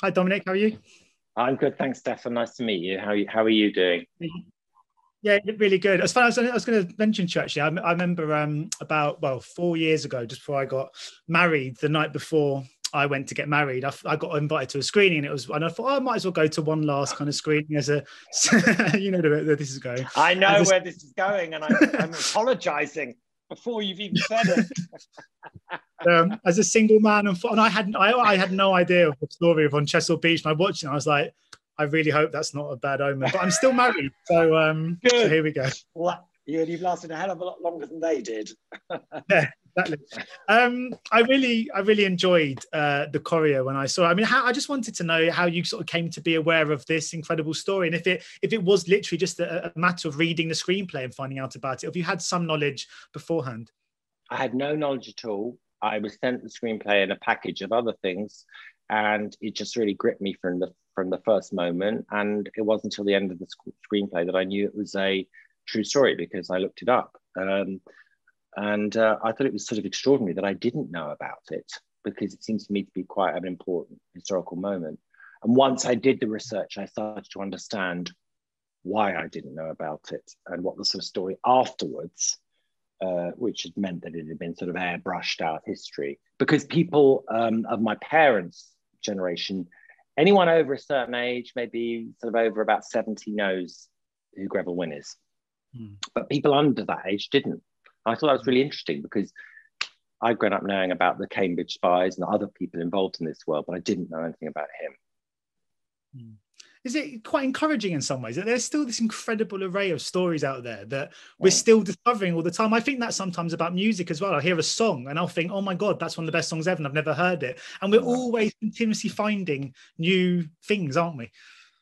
Hi, Dominic. How are you? I'm good, thanks, Stefan. Nice to meet you. How are you doing? Yeah, really good. As far as I was going to mention to you, actually, I remember about 4 years ago, just before I got married, the night before I went to get married, I got invited to a screening, and I thought, oh, I might as well go to one last kind of screening as a, you know, where this is going. I know As where this is going, and I'm apologising before you've even said it. as a single man, and I had no idea of the story of on Chesil Beach, and I watched it, and I was like, I really hope that's not a bad omen. But I'm still married, so Good. here we go. Well, you've lasted a hell of a lot longer than they did. Yeah, exactly. I really enjoyed the choreo when I saw it. I mean, I just wanted to know how you sort of came to be aware of this incredible story, and if it was literally just a matter of reading the screenplay and finding out about it, or if you had some knowledge beforehand. I had no knowledge at all. I was sent the screenplay and a package of other things, and it just really gripped me from the first moment. And it wasn't until the end of the screenplay that I knew it was a true story because I looked it up. And I thought it was sort of extraordinary that I didn't know about it because it seems to me to be quite an important historical moment. And once I did the research, I started to understand why I didn't know about it and what the sort of story afterwards, which had meant that it had been sort of airbrushed out history. Because people of my parents' generation, anyone over a certain age, maybe sort of over about 70, knows who Greville Wynne is. But people under that age didn't. I thought that was really interesting because I'd grown up knowing about the Cambridge spies and other people involved in this world, but I didn't know anything about him. Is it quite encouraging in some ways that there's still this incredible array of stories out there that we're still discovering all the time? I think that's sometimes about music as well. I'll hear a song and I'll think, oh my God, that's one of the best songs ever, and I've never heard it. And we're always continuously finding new things, aren't we?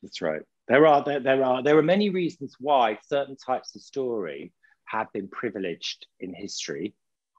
That's right. There are many reasons why certain types of story have been privileged in history.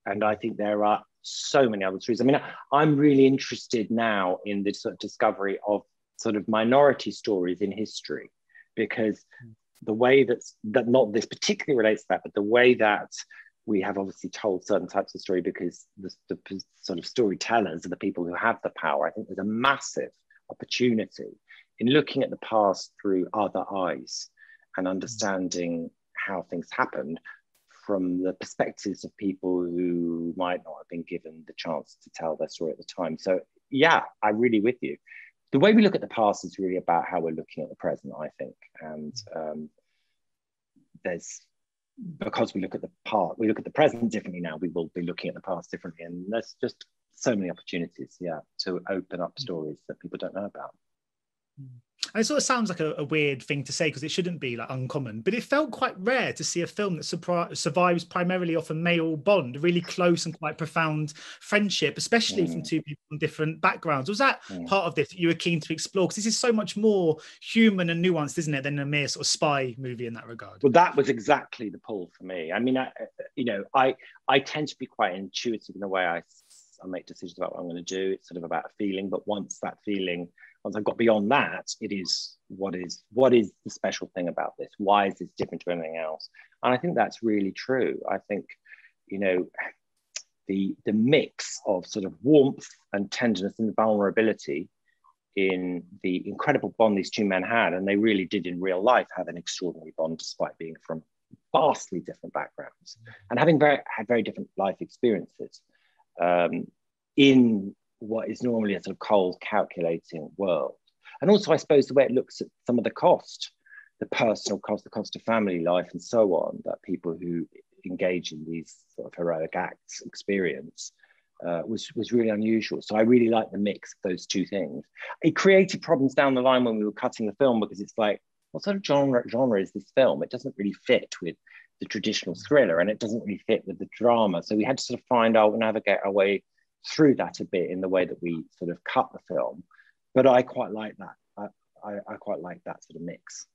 And I think there are so many other stories. I mean, I'm really interested now in the sort of discovery of sort of minority stories in history, because the way that not this particularly relates to that, but the way that we have obviously told certain types of story because the sort of storytellers are the people who have the power. I think there's a massive opportunity in looking at the past through other eyes and understanding how things happened from the perspectives of people who might not have been given the chance to tell their story at the time. So yeah, I'm really with you. The way we look at the past is really about how we're looking at the present, I think. And because we look at the present differently now, we will be looking at the past differently. And there's just so many opportunities, to open up stories that people don't know about. And it sort of sounds like a weird thing to say because it shouldn't be like uncommon, but it felt quite rare to see a film that survives primarily off a male bond, a really close and quite profound friendship, especially from two people from different backgrounds. Was that part of this that you were keen to explore? Because this is so much more human and nuanced, isn't it, than a mere sort of spy movie in that regard? Well, that was exactly the pull for me. I mean, I tend to be quite intuitive in the way I make decisions about what I'm going to do. It's sort of about a feeling, but once I've got beyond that, it is what is the special thing about this? Why is this different to anything else? And I think that's really true. I think, the mix of sort of warmth and tenderness and vulnerability in the incredible bond these two men had, and they really did in real life have an extraordinary bond despite being from vastly different backgrounds and having had very different life experiences in what is normally a sort of cold, calculating world. And also, I suppose, the way it looks at some of the cost, the personal cost, the cost of family life and so on, that people who engage in these sort of heroic acts experience was really unusual. So I really like the mix of those two things. It created problems down the line when we were cutting the film because it's like, what sort of genre is this film? It doesn't really fit with the traditional thriller and it doesn't really fit with the drama. So we had to sort of navigate our way through that a bit in the way that we sort of cut the film. But I quite like that. I quite like that sort of mix.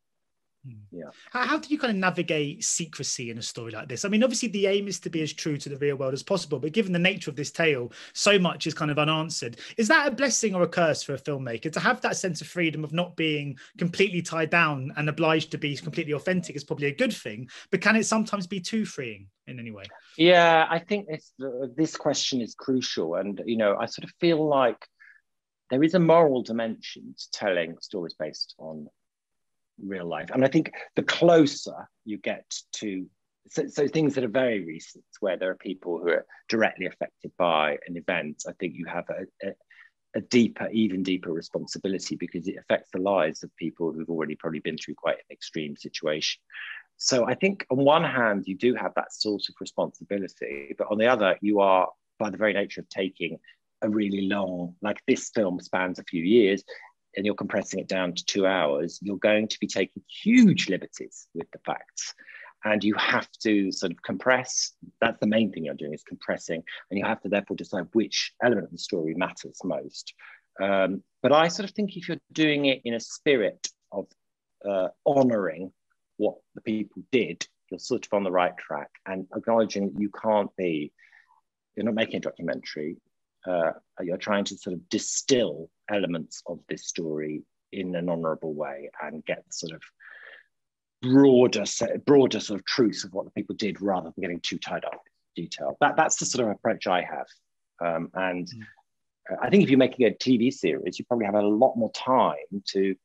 Yeah. How do you kind of navigate secrecy in a story like this? I mean, obviously the aim is to be as true to the real world as possible, but given the nature of this tale, so much is kind of unanswered. Is that a blessing or a curse for a filmmaker to have that sense of freedom of not being completely tied down and obliged to be completely authentic? Is probably a good thing, but can it sometimes be too freeing in any way? Yeah, I think this question is crucial. And, I sort of feel like there is a moral dimension to telling stories based on real life. And I think the closer you get to, so things that are very recent, where there are people who are directly affected by an event, I think you have a deeper, even deeper responsibility, because it affects the lives of people who've already probably been through quite an extreme situation. So I think on one hand, you do have that sort of responsibility, but on the other, you are, by the very nature of taking a really long, like this film spans a few years, and you're compressing it down to 2 hours, you're going to be taking huge liberties with the facts. And you have to sort of compress. That's the main thing you're doing, is compressing. And you have to therefore decide which element of the story matters most. But I sort of think if you're doing it in a spirit of honoring what the people did, you're sort of on the right track, and acknowledging that you're not making a documentary. You're trying to sort of distill elements of this story in an honorable way and get the sort of broader sort of truths of what the people did, rather than getting too tied up in detail. That's the sort of approach I have. I think if you're making a TV series, you probably have a lot more time to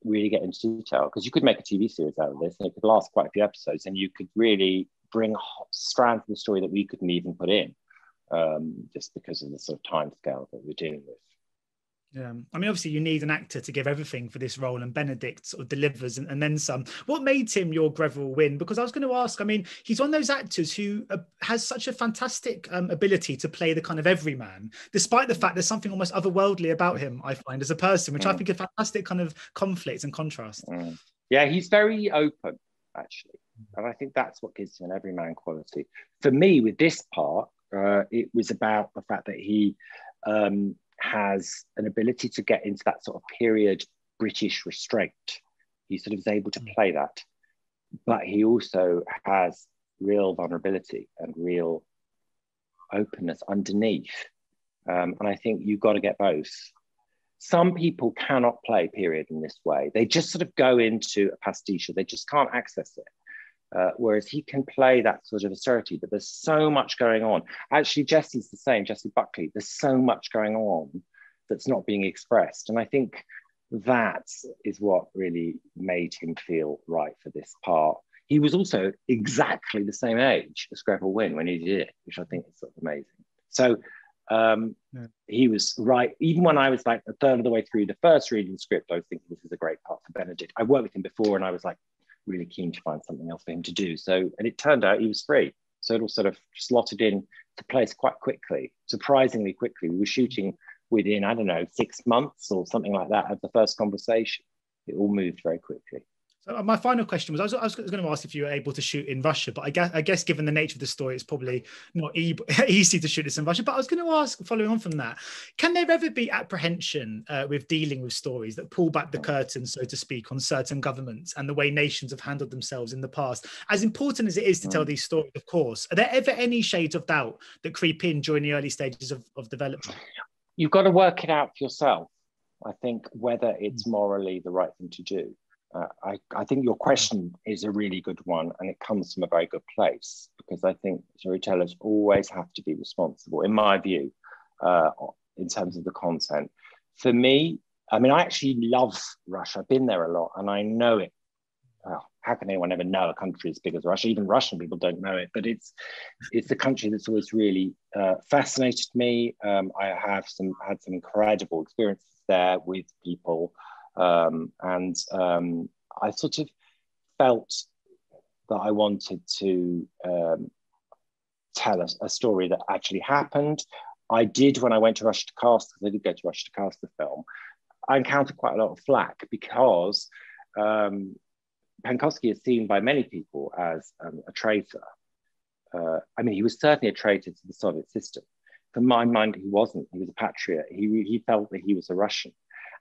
really get into detail, because you could make a TV series out of this and it could last quite a few episodes, and you could really bring strands of the story that we couldn't even put in, just because of the sort of time scale that we're dealing with. Yeah, I mean, obviously you need an actor to give everything for this role, and Benedict sort of delivers and then some. What made him your Greville win? Because I was going to ask, I mean, he's one of those actors who has such a fantastic ability to play the kind of everyman, despite the fact there's something almost otherworldly about him, I find, as a person, which I think is a fantastic kind of conflict and contrast. Yeah, he's very open, actually. And I think that's what gives him an everyman quality. For me, with this part, it was about the fact that he has an ability to get into that sort of period British restraint. He sort of is able to play that, but he also has real vulnerability and real openness underneath. And I think you've got to get both. Some people cannot play period in this way. They just sort of go into a pastiche, they just can't access it. Whereas he can play that sort of austerity, but there's so much going on. Actually, Jesse's the same, Jessie Buckley. There's so much going on that's not being expressed. And I think that is what really made him feel right for this part. He was also exactly the same age as Greville Wynn when he did it, which I think is sort of amazing. So he was right. Even when I was like a third of the way through the first reading the script, I was thinking this is a great part for Benedict. I worked with him before and I was like, really keen to find something else for him to do. So, and it turned out he was free. So it all sort of slotted in to place quite quickly, surprisingly quickly. We were shooting within, I don't know, 6 months or something like that of the first conversation. It all moved very quickly. So my final question was, I was going to ask if you were able to shoot in Russia, but I guess given the nature of the story, it's probably not easy to shoot this in Russia. But I was going to ask, following on from that, can there ever be apprehension with dealing with stories that pull back the curtain, so to speak, on certain governments and the way nations have handled themselves in the past? As important as it is to tell these stories, of course, are there ever any shades of doubt that creep in during the early stages of development? You've got to work it out for yourself, I think, whether it's morally the right thing to do. I think your question is a really good one, and it comes from a very good place, because I think storytellers always have to be responsible, in my view, in terms of the content. For me, I mean, I actually love Russia. I've been there a lot, and I know it. How can anyone ever know a country as big as Russia? Even Russian people don't know it, but it's a country that's always really fascinated me. I have had some incredible experiences there with people. I sort of felt that I wanted to tell a story that actually happened. I did when I went to Russia to cast, because I did go to Russia to cast the film. I encountered quite a lot of flack because Penkovsky is seen by many people as a traitor. I mean, he was certainly a traitor to the Soviet system. For my mind, he wasn't. He was a patriot. He felt that he was a Russian.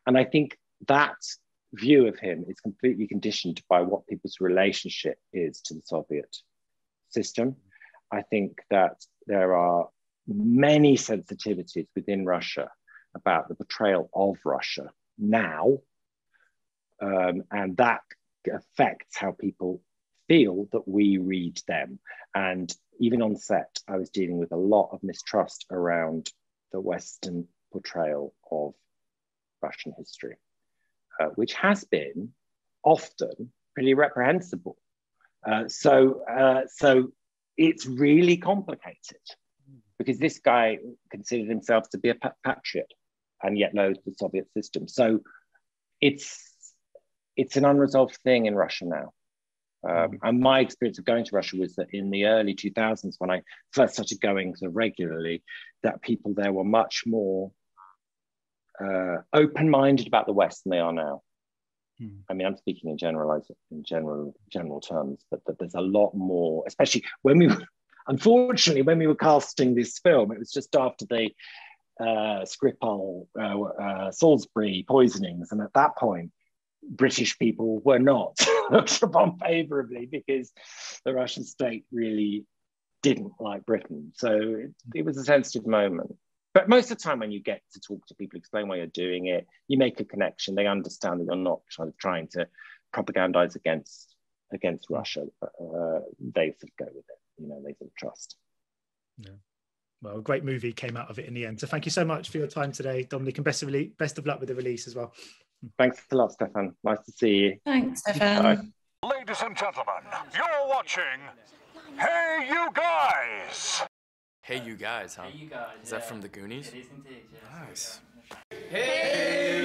And I think that view of him is completely conditioned by what people's relationship is to the Soviet system. I think that there are many sensitivities within Russia about the portrayal of Russia now, and that affects how people feel that we read them. And even on set, I was dealing with a lot of mistrust around the Western portrayal of Russian history, which has been often pretty reprehensible. So it's really complicated because this guy considered himself to be a patriot and yet loathed the Soviet system. So it's an unresolved thing in Russia now. And my experience of going to Russia was that in the early 2000s, when I first started going sort of regularly, that people there were much more open-minded about the West than they are now. I mean, I'm speaking in general terms, but that there's a lot more, especially unfortunately, when we were casting this film, it was just after the Skripal, Salisbury poisonings. And at that point, British people were not looked upon favorably because the Russian state really didn't like Britain. So it was a sensitive moment. But most of the time when you get to talk to people, explain why you're doing it, you make a connection. They understand that you're not trying to propagandize against Russia. They sort of go with it. You know, they sort of trust. Yeah. Well, a great movie came out of it in the end. So thank you so much for your time today, Dominic, and best of luck with the release as well. Thanks a lot, Stefan. Nice to see you. Thanks, Stefan. Bye. Ladies and gentlemen, you're watching Hey You Guys! Hey You Guys, huh? Hey You Guys. Is that from the Goonies? It is indeed, yeah. Nice. Hey